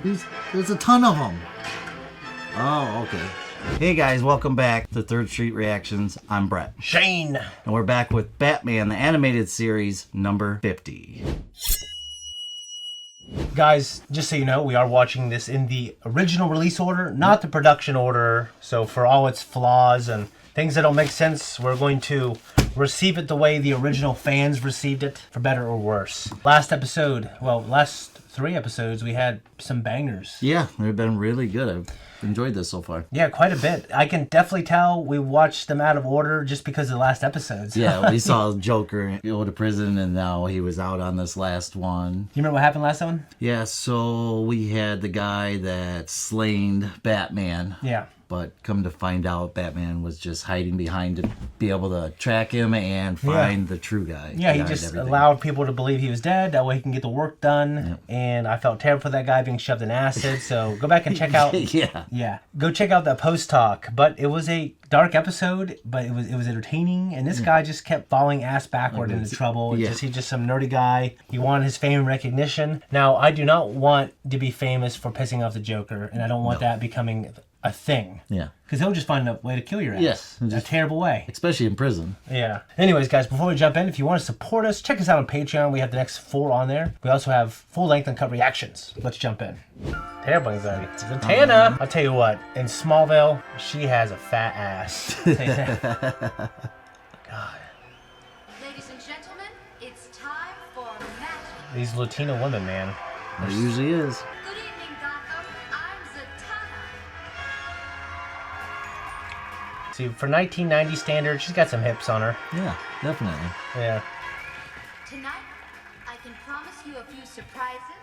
There's a ton of them. Oh, okay. Hey guys, welcome back to Third Street Reactions. I'm Brett. Shane. And we're back with Batman, the animated series, number 50. Guys, just so you know, we are watching this in the original release order, not the production order. So for all its flaws and things that don't make sense, we're going to receive it the way the original fans received it, for better or worse. Last 3 episodes, we had some bangers. Yeah, they've been really good. I've enjoyed this so far. Yeah, quite a bit. I can definitely tell we watched them out of order just because of the last episodes. Yeah, we saw Joker go to prison and now he was out on this last one. You remember what happened last one? Yeah, so we had the guy that slain Batman. Yeah. But come to find out, Batman was just hiding behind to be able to track him and find the true guy. Yeah, he just allowed people to believe he was dead. That way he can get the work done. Yep. And I felt terrible for that guy being shoved in acid. So go back and check out. Yeah. Go check out that post talk. But it was a dark episode, but it was entertaining. And this guy just kept falling ass backward into trouble. He's just some nerdy guy. He wanted his fame and recognition. Now, I do not want to be famous for pissing off the Joker, and I don't want that becoming a thing. Yeah. Because he'll just find a way to kill your ass. Yes. A terrible way. Especially in prison. Yeah. Anyways, guys, before we jump in, if you want to support us, check us out on Patreon. We have the next 4 on there. We also have full-length uncut reactions. Let's jump in. Terrible anxiety. Zatanna, I'll tell you what, in Smallville, she has a fat ass. God. Ladies and gentlemen, it's time for magic. These Latino women, man. It usually is. Good evening, Gotham. I'm Zatanna. See, for 1990 standards, she's got some hips on her. Yeah, definitely. Yeah. Tonight, I can promise you a few surprises.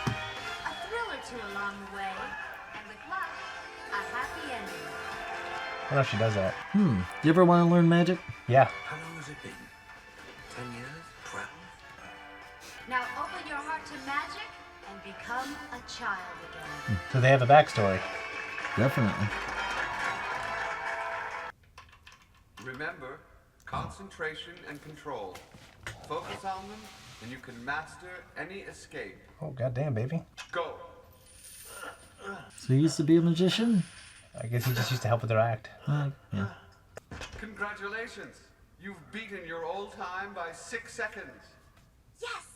A thrill or two along the way. And with luck, a happy ending. I don't know if she does that. Do you ever want to learn magic? Yeah. How long has it been? 10 years? 12? Now open your heart to magic and become a child again. So they have a backstory. Definitely. Remember, concentration and control. Focus on them, and you can master any escape. Oh, goddamn, baby. Go! So he used to be a magician? I guess he just used to help with their act. Yeah. Congratulations! You've beaten your old time by 6 seconds. Yes!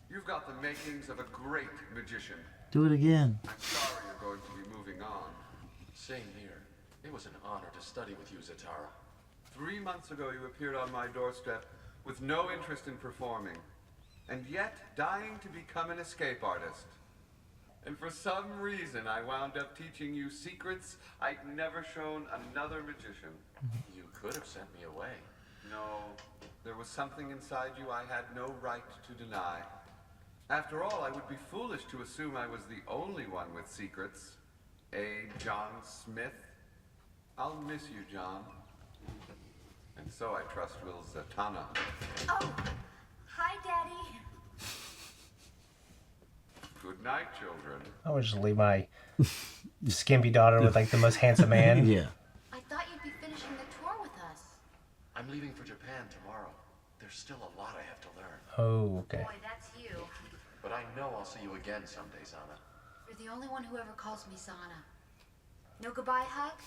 You've got the makings of a great magician. Do it again. I'm sorry you're going to be moving on. Same here. It was an honor to study with you, Zatanna. 3 months ago you appeared on my doorstep with no interest in performing, and yet dying to become an escape artist. And for some reason I wound up teaching you secrets I'd never shown another magician. You could have sent me away. No, there was something inside you I had no right to deny. After all, I would be foolish to assume I was the only one with secrets. John Smith. I'll miss you, John. And so I trust Will Zatanna. Oh, hi, Daddy. Good night, children. I would just leave my skimpy daughter with, like, the most handsome man. Yeah. I thought you'd be finishing the tour with us. I'm leaving for Japan tomorrow. There's still a lot I have to learn. Oh, okay. Boy, that's you. But I know I'll see you again someday, Zana. You're the only one who ever calls me Zana. No goodbye hug?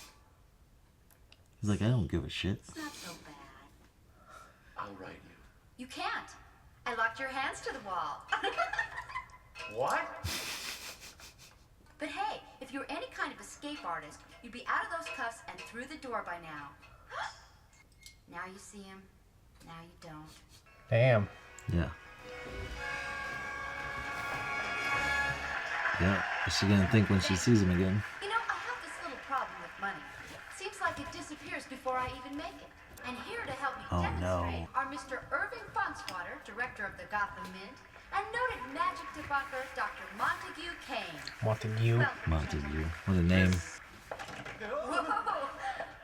He's like, I don't give a shit. It's not so bad. I'll write you. You can't. I locked your hands to the wall. What? But hey, if you were any kind of escape artist, you'd be out of those cuffs and through the door by now. Now you see him, now you don't. Damn. Yeah. Yeah. What's she gonna think when she sees him again? You know, I have this little problem with money. Seems like it disappears before I even make it. And here to help me demonstrate are Mr. Irving Fonswater, director of the Gotham Mint, and noted magic debunker Dr. Montague Kane. Montague. Montague. What a name. Whoa!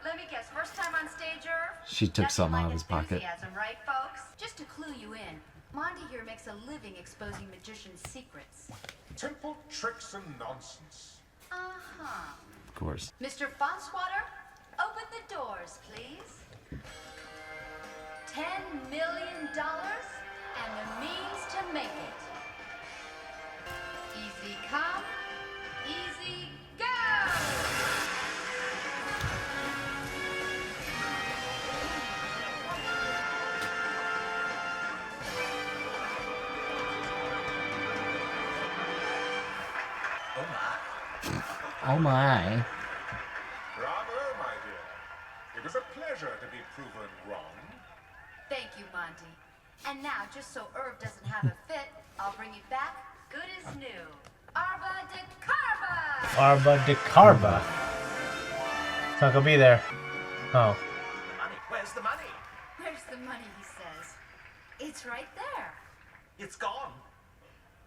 Let me guess, first time on stage, Irv? She took Nothing something like out of his pocket. enthusiasm, right, folks? Just to clue you in, Monty here makes a living exposing magicians' secrets. Temple tricks and nonsense. Uh-huh. Of course. Mr. Fonswater, open the doors, please. $10 million and the means to make it. Ready, go! Oh my. Bravo, my dear. It was a pleasure to be proven wrong. Thank you, Monty. And now, just so Irv doesn't have a fit, I'll bring you back good as new. Arba de Carba! Arba de Carba. It's not gonna be there. Oh. Money? Where's the money? Where's the money, he says. It's right there. It's gone.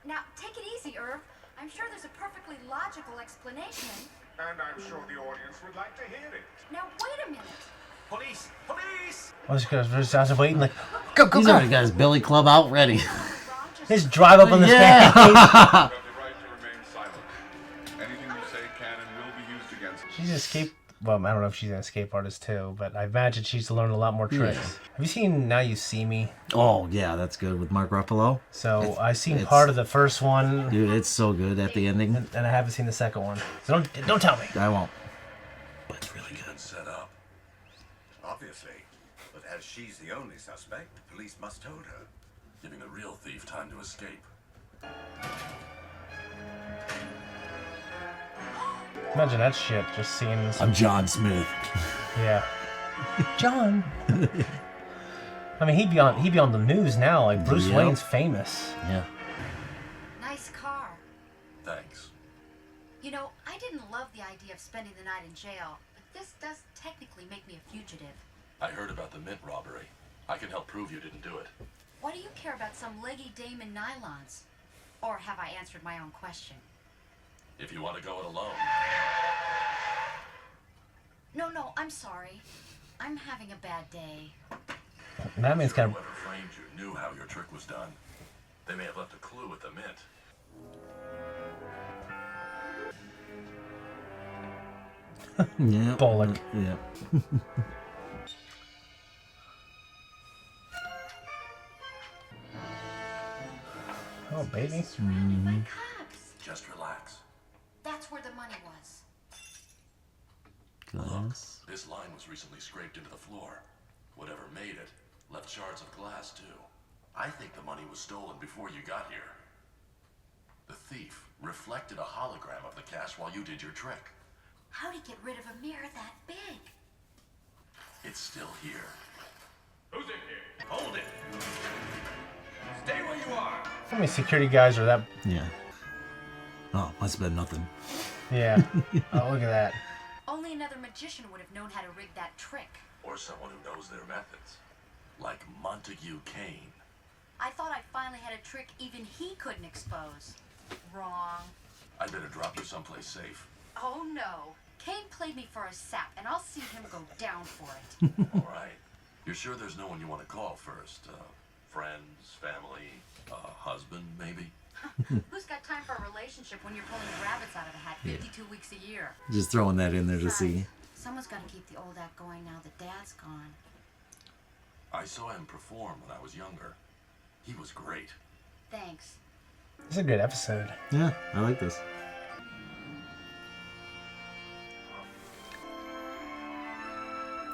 Now, take it easy, Irv. I'm sure there's a perfectly logical explanation. And I'm sure the audience would like to hear it. Now, wait a minute. Police! Police! I was just waiting like, go, He's already got his billy club out ready. Ron just Just drive up on the Yeah. stage. You have the right to remain silent. Anything you say can and will be used against you. She's an escape. Well, I don't know if she's an escape artist too, but I imagine she's learned a lot more tricks. Yeah. Have you seen Now You See Me? Oh, yeah, that's good with Mark Ruffalo. So I've seen it's- part of the first one, Dude, it's so good at the ending. and I haven't seen the second one. So don't tell me. I won't. But it's really good. Set up. Obviously. But as she's the only suspect, the police must hold her, giving a real thief time to escape. Imagine that shit. Just seeing this. I'm John Smith. Yeah. John. I mean, he'd be on the news now. Like Bruce Yep. Wayne's famous. Yeah. nice car. Thanks. You know, I didn't love the idea of spending the night in jail, but this does technically make me a fugitive. I heard about the mint robbery. I can help prove you didn't do it. Why do you care about some leggy dame in nylons? Or have I answered my own question? If you want to go it alone. No, I'm sorry. I'm having a bad day. That means kind Whoever framed you knew how your trick was done. They may have left a clue with the mint. Yeah. Bullock. Yeah. Oh, baby. My cups. Just relax. That's where the money was. Glass. This line was recently scraped into the floor. Whatever made it left shards of glass too. I think the money was stolen before you got here. The thief reflected a hologram of the cash while you did your trick. How'd he get rid of a mirror that big? It's still here. Who's in here? Hold it. Stay where you are. How many security guys are that? Yeah. Oh, must have been nothing. Yeah. Oh, look at that. Only another magician would have known how to rig that trick. Or someone who knows their methods. Like Montague Kane. I thought I finally had a trick even he couldn't expose. Wrong. I'd better drop you someplace safe. Oh no. Kane played me for a sap, and I'll see him go down for it. All right. You're sure there's no one you want to call first? Friends, family, husband, maybe? Who's got time for a relationship when you're pulling rabbits out of a hat 52 weeks a year? Just throwing that in there to see. Someone's got to keep the old act going now that Dad's gone. I saw him perform when I was younger. He was great. Thanks. This is a good episode. Yeah, I like this.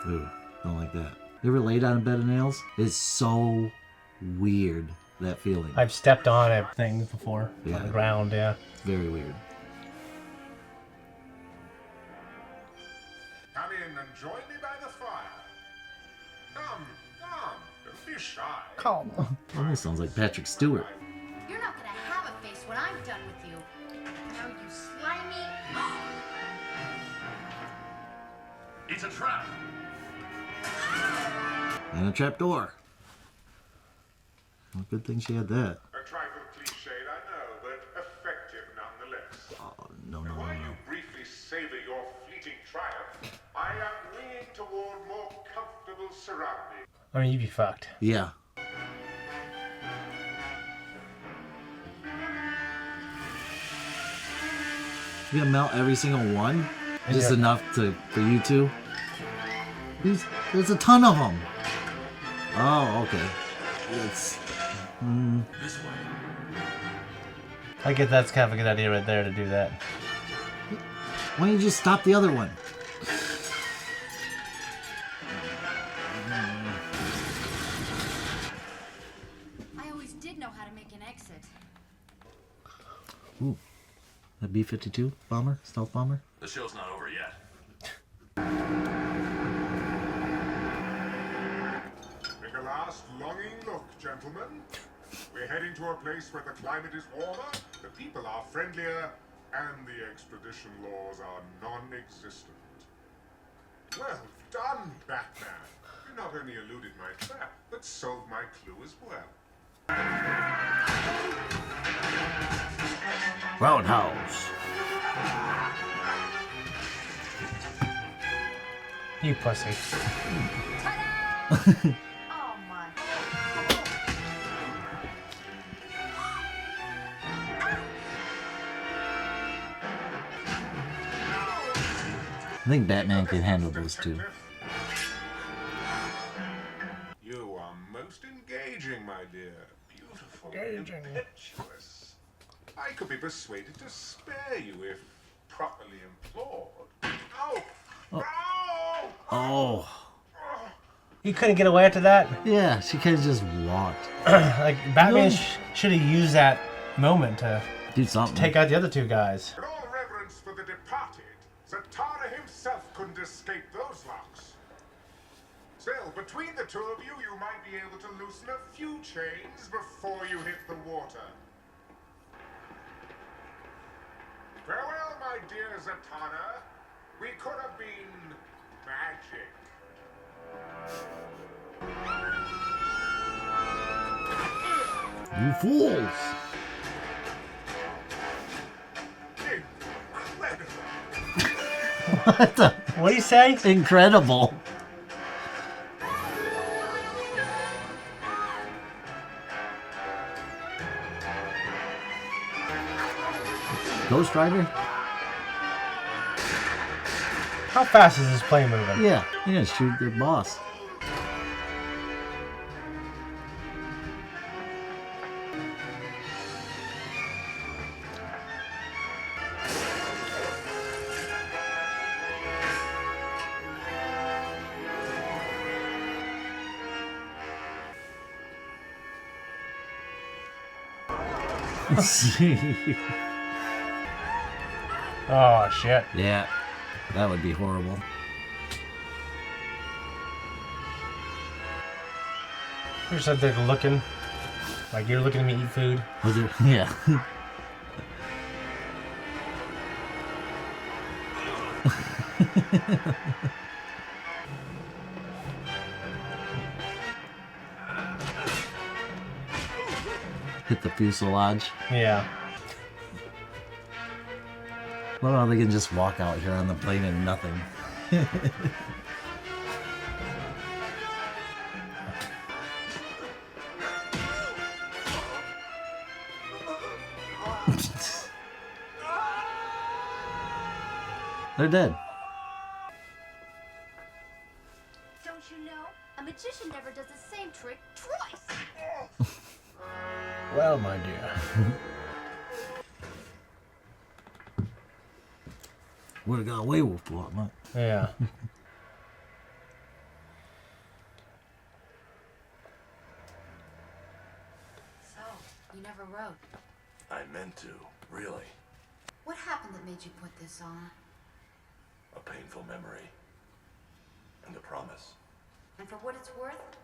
Ooh, don't like that. You ever laid on a bed of nails? It's so weird, that feeling. I've stepped on a thing before Yeah. on the ground. Yeah. It's very weird. Come in and join me by the fire. Come, don't be shy. Calm. Almost sounds like Patrick Stewart. You're not going to have a face when I'm done with you. Now you slimy... It's a trap! And a trapdoor. Well, good thing she had that. A trifle cliched, I know, but effective nonetheless. Oh, no. While you briefly savor your fleeting triumph, I am winging toward more comfortable surroundings. I mean, you'd be fucked. Yeah. You gonna melt every single one? Just Yeah. enough for you two? There's a ton of them. Oh, okay. It's This way. I get that's kind of a good idea right there to do that. Why don't you just stop the other one? I always did know how to make an exit. Ooh. A B-52 bomber? Stealth bomber? The show's not over yet. Take a last longing look, gentlemen. We're heading to a place where the climate is warmer, the people are friendlier, and the extradition laws are non-existent. Well done, Batman. You not only eluded my trap, but solved my clue as well. Roundhouse. You pussy. Ta-da! Oh my. I think Batman can handle those two. You are most engaging, my dear. Beautiful. Impetuous. I could be persuaded to spare you if properly implored. Oh! Oh! Oh. You couldn't get away after that? Yeah, she could have just walked. Like, Batman should have used that moment to Do something. take out the other two guys. In all reverence for the departed, Zatanna himself couldn't escape those locks. Still, between the two of you, you might be able to loosen a few chains before you hit the water. Farewell, my dear Zatanna. We could have been magic. You fools! Incredible. What the? What do you say? Incredible. Ghost Rider? How fast is this plane moving? Yeah, you're gonna shoot their boss. Oh, shit. Yeah, that would be horrible. You're just there looking. Like you're looking at me eat food. Was it? Yeah. Hit the fuselage. Yeah. Well, no, they can just walk out here on the plane and nothing. They're dead. Don't you know? A magician never does the same trick twice. Well, my dear. Would have got away with what, mate? Yeah. So, you never wrote. I meant to, really. What happened that made you put this on? A painful memory. And a promise. And for what it's worth,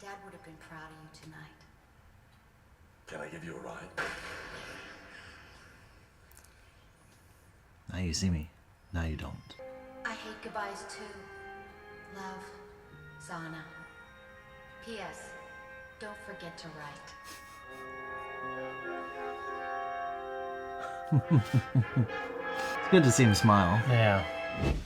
Dad would have been proud of you tonight. Can I give you a ride? Now you see me. Now you don't. I hate goodbyes too. Love, Zana. P.S. Don't forget to write. It's good to see him smile. Yeah.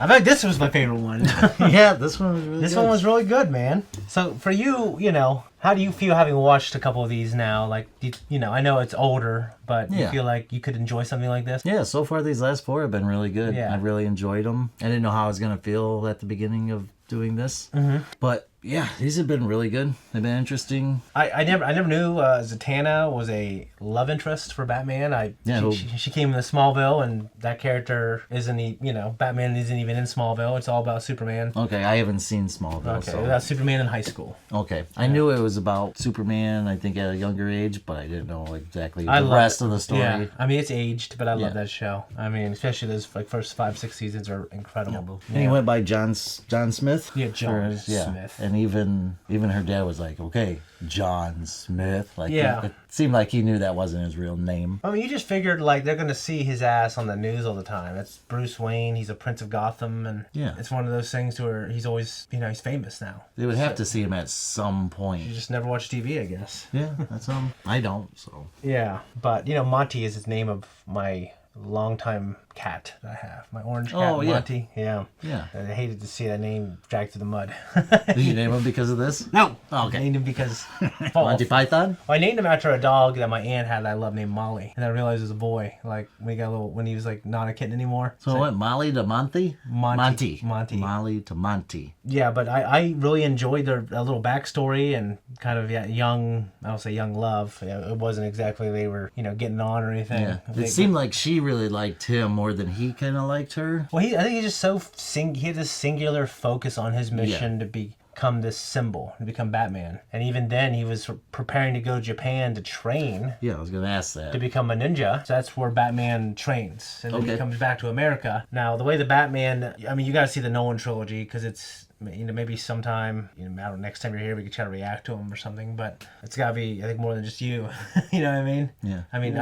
I bet this was my favorite one. Yeah, this one was really This good. one was really good, man. So for you, you know, How do you feel having watched a couple of these now? Like, you know, I know it's older, but you feel like you could enjoy something like this? Yeah, so far these last 4 have been really good. Yeah. I really enjoyed them. I didn't know how I was going to feel at the beginning of doing this. But yeah, these have been really good. They've been interesting. I never knew Zatanna was a love interest for Batman. She came into Smallville, and that character Batman isn't even in Smallville. It's all about Superman. Okay, I haven't seen Smallville. Okay, so. about Superman in high school. Okay, I knew it was about Superman, I think at a younger age, but I didn't know exactly the rest of the story. Yeah, I mean, it's aged, but I love that show. I mean, especially those first 5-6 seasons are incredible. And he went by John Smith. Yeah, John Smith. And even her dad was like, okay, John Smith. Like, yeah. It seemed like he knew that wasn't his real name. I mean, you just figured, like, they're going to see his ass on the news all the time. It's Bruce Wayne. He's a Prince of Gotham. And it's one of those things where he's always, he's famous now. They would have to see him at some point. You just never watch TV, I guess. Yeah, that's I don't, so. Yeah, but, Monty is his name of my longtime cat that I have. My orange cat, Monty. Yeah. And I hated to see that name dragged through the mud. Did you name him because of this? No. Oh, okay. I named him because... Monty Python? Well, I named him after a dog that my aunt had that I love named Molly. And I realized it was a boy, like, when he was, like, not a kitten anymore. So what, Molly to Monty? Monty. Molly to Monty. Yeah, but I really enjoyed their little backstory and kind of young, I don't say young love. It wasn't exactly they were, getting on or anything. Yeah. It seemed like she really liked him more than he kind of liked her. Well, I think he's just he had this singular focus on his mission to become this symbol, to become Batman. And even then, he was preparing to go to Japan to train. Yeah, I was going to ask that. To become a ninja. So that's where Batman trains. And then he comes back to America. Now, the way the Batman, I mean, you got to see the Nolan trilogy because it's, maybe sometime, I don't know, next time you're here, we could try to react to them or something, but it's got to be, I think, more than just you. You know what I mean? Yeah. I mean,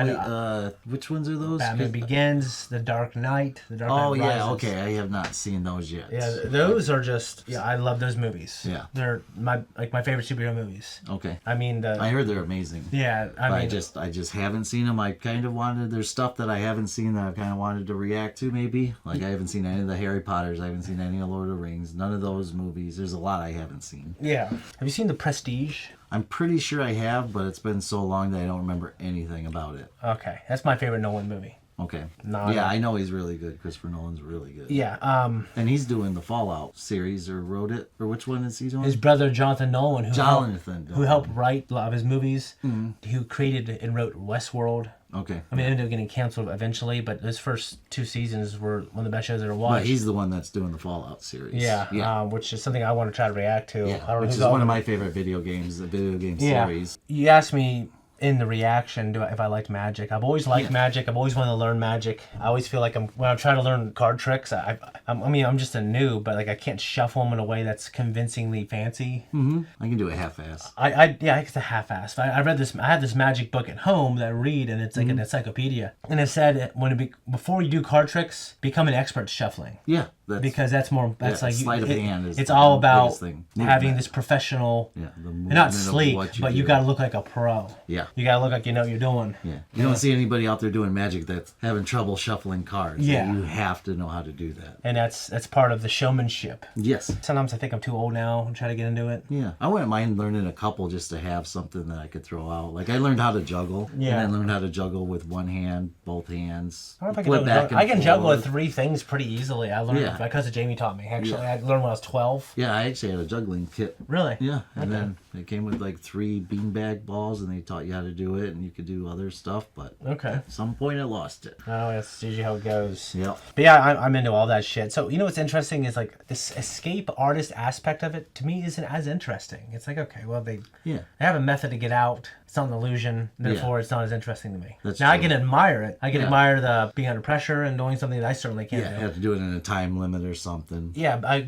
which ones are those? Batman Begins, The Dark Knight, The Dark Knight Rises. Yeah, okay. I have not seen those yet. Yeah, those are just, I love those movies. Yeah. They're my favorite superhero movies. Okay. I mean, I heard they're amazing. Yeah, I just haven't seen them. I kind of wanted, there's stuff that I haven't seen that I kind of wanted to react to maybe. Like I haven't seen any of the Harry Potters. I haven't seen any of Lord of the Rings. None of those movies. There's a lot I haven't seen. Yeah. Have you seen The Prestige? I'm pretty sure I have, but it's been so long that I don't remember anything about it. Okay. That's my favorite Nolan movie. Okay. I know he's really good. Christopher Nolan's really good. Yeah. And he's doing the Fallout series, or wrote it, or which one is he doing? His brother Jonathan Nolan, who helped write a lot of his movies, who created and wrote Westworld. Okay. I mean, it ended up getting canceled eventually, but those first 2 seasons were one of the best shows I ever watched. But he's the one that's doing the Fallout series. Yeah. Which is something I want to try to react to. Yeah. Which is one of my favorite video games, the video game series. You asked me in the reaction if I liked magic. I've always liked magic. I've always wanted to learn magic. I always feel like when I'm trying to learn card tricks, I'm just a noob, but like I can't shuffle them in a way that's convincingly fancy. Mm-hmm. I can do a half-ass. It's a half-ass. I read this. I have this magic book at home that I read, and it's like an encyclopedia. And it said before you do card tricks, become an expert at shuffling. Yeah. Because that's more. That's like sleight of hand is it's all about having movement. this professional. Yeah, not sleek, but you got to look like a pro. Yeah, you got to look like you know what you're doing. Yeah, you don't see anybody out there doing magic that's having trouble shuffling cards. Yeah, you have to know how to do that. And that's part of the showmanship. Yes. Sometimes I think I'm too old now and try to get into it. Yeah, I wouldn't mind learning a couple just to have something that I could throw out. Like I learned how to juggle. Yeah, and I learned how to juggle with one hand, both hands. I don't know if I can juggle with 3 things pretty easily. I learned my cousin Jamie taught me. Actually, I learned when I was 12. Yeah, I actually had a juggling kit. Really? Yeah, and then it came with like 3 beanbag balls, and they taught you how to do it, and you could do other stuff. But at some point, I lost it. Oh, that's usually how it goes. Yeah. But yeah, I'm into all that shit. So what's interesting is like this escape artist aspect of it to me isn't as interesting. It's like they have a method to get out. It's not an illusion, therefore it's not as interesting to me. That's now true. I can admire it. I can admire the being under pressure and doing something that I certainly can't do. Yeah, you have to do it in a time limit or something. Yeah,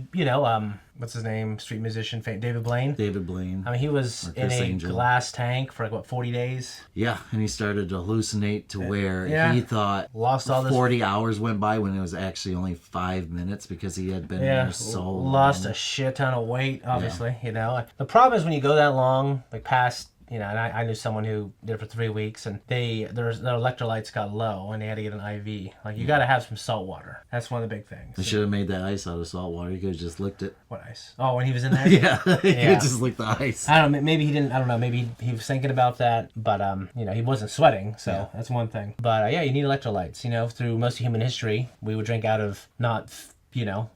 what's his name? Street musician, David Blaine. David Blaine. I mean, he was in a glass tank for 40 days? Yeah, and he started to hallucinate to where he thought lost all 40 hours went by when it was actually only 5 minutes because he had been there so long. Lost a shit ton of weight, obviously, The problem is when you go that long, like past and I knew someone who did it for 3 weeks, and their electrolytes got low, and they had to get an IV. Like, you got to have some salt water. That's one of the big things. They should have made that ice out of salt water. You could have just licked it. What ice? Oh, when he was in there? Yeah, you could just lick the ice. I don't know. Maybe he didn't. I don't know. Maybe he was thinking about that, but he wasn't sweating, so that's one thing. But you need electrolytes. Through most of human history, we would drink out of not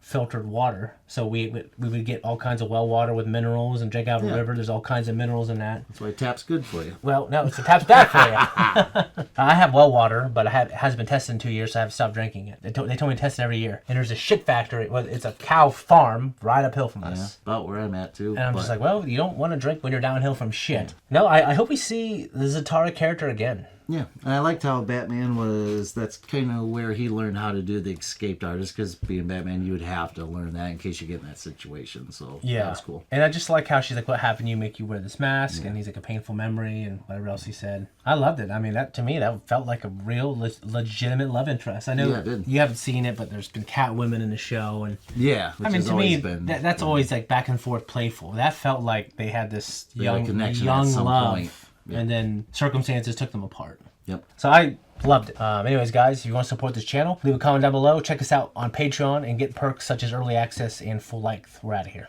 filtered water. So we would get all kinds of well water with minerals and drink out of a river. There's all kinds of minerals in that. That's why tap's good for you. Well, no, it's tap's bad for you. I have well water, but it hasn't been tested in 2 years, so I have stopped drinking it. They told me to test it every year. And there's a shit factory. Well, it's a cow farm right uphill from us. About where I'm at, too. And I'm just like, well, you don't want to drink when you're downhill from shit. No, I hope we see the Zatanna character again. Yeah, and I liked how Batman was, that's kind of where he learned how to do the escaped artist, because being Batman, you would have to learn that in case you get in that situation, so that was cool. And I just like how she's like, what happened, you make you wear this mask, and he's like, a painful memory, and whatever else he said. I loved it. I mean, that to me, that felt like a real legitimate love interest. I know you haven't seen it, but there's been Catwoman in the show, and which has to me, been, that's always like back and forth playful. That felt like they had this young connection at some love. point. Yep. And then circumstances took them apart. Yep. So I loved it. Anyways, guys, if you want to support this channel, leave a comment down below. Check us out on Patreon and get perks such as early access and full length. We're out of here.